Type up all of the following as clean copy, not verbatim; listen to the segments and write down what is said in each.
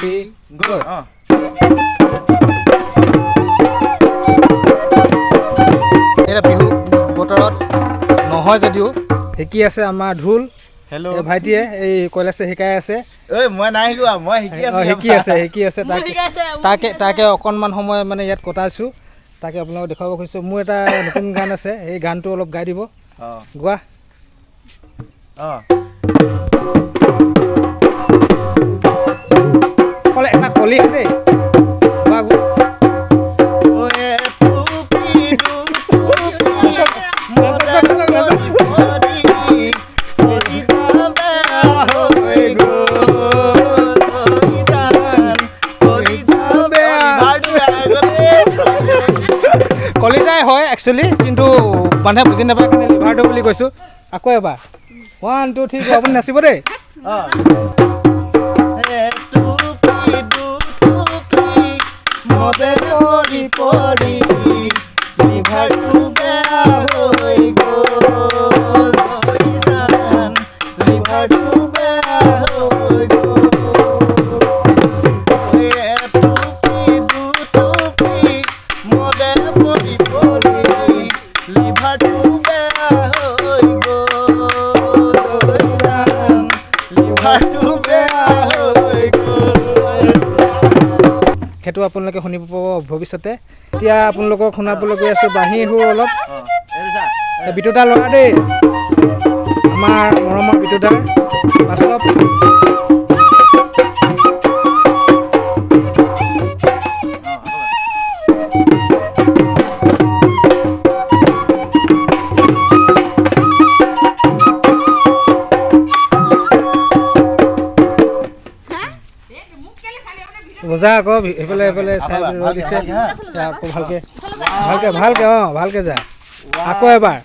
3 go এটা বিহু বতৰত নহয় যদিও শিকি আছে আমাৰ ঢোল হেল্ল' ভাইটিয়ে এই কৈলাশে শিকাই আছে ঐ মই নাই শিকোৱা মই শিকি আছে তাকে অকণমান সময় মানে ইয়াত কটাইছোঁ তাকে আপোনালোকক দেখুৱাব খুজিছোঁ মোৰ এটা নতুন গান আছে এই গানটো অলপ গাই দিব গোৱা ক'লে এটা কলি দেই কলিজাই হয় একচুৱেলি কিন্তু মানুহে বুজি নাপায় কাৰণে লিভাৰটো বুলি কৈছোঁ আকৌ এবাৰ 1 2 3 আপুনি নাচিব দেই সেইটো আপোনালোকে শুনিব পাব ভৱিষ্যতে এতিয়া আপোনালোকক শুনাবলৈ গৈ আছোঁ বাঁহী সুৰ অলপ বিটুদা ল'ৰা দেই আমাৰ মৰমৰ বিটুদাৰ বাস্তৱ বজা আকৌ এইফালে চাই দিছে আকৌ ভালকে যা আকৌ এবাৰ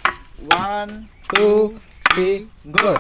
1 2 3 go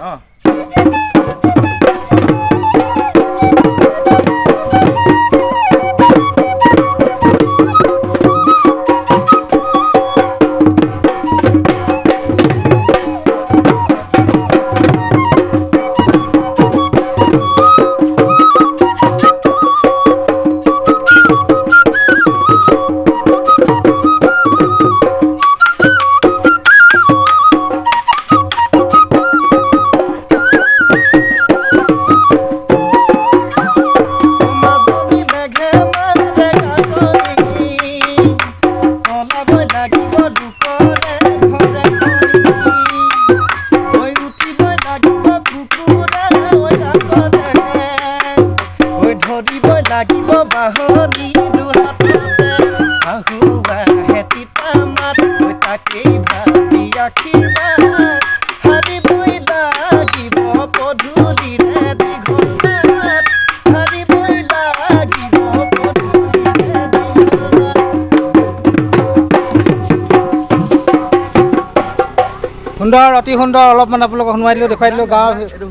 সুন্দৰ অতি সুন্দৰ অলপমান আপোনালোকক শুনাই দিলোঁ দেখুৱাই দিলোঁ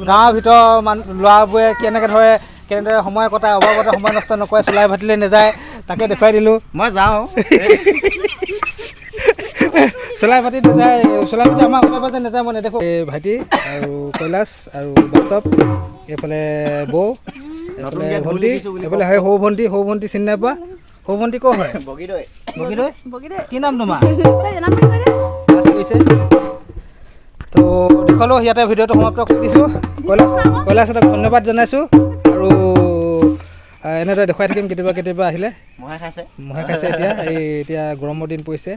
গাঁৱৰ ভিতৰৰ ল'ৰাবোৰে কেনেদৰে সময় কটাই অভাৱতে সময় নষ্ট নকৰে চলাই ভাতিলৈ নাযায় তাকে দেখুৱাই দিলোঁ মই যাওঁ চলাই ভাতি নাযায় আমাৰ ওচৰে পাজৰে নাযায় মই নেদেখোঁ এই ভাইটি আৰু কৈলাশ আৰু বাস্তৱ এইফালে বৌ এইফালে ভণ্টি এইফালে হয় সৌ ভণ্টি চিনি নাই পোৱা সৌ ভণ্টি ক'ৰ হয় বগীদৈ কি নাম তোমাৰ কৈছে তো দেখুৱালোঁ ইয়াতে ভিডিঅ'টো সমাপ্ত কৰি দিছোঁ কৈলাশক ধন্যবাদ জনাইছোঁ আৰু এনেদৰে দেখুৱাই থাকিম কেতিয়াবা আহিলে মহে খাইছে এতিয়া গৰমৰ দিন পৰিছে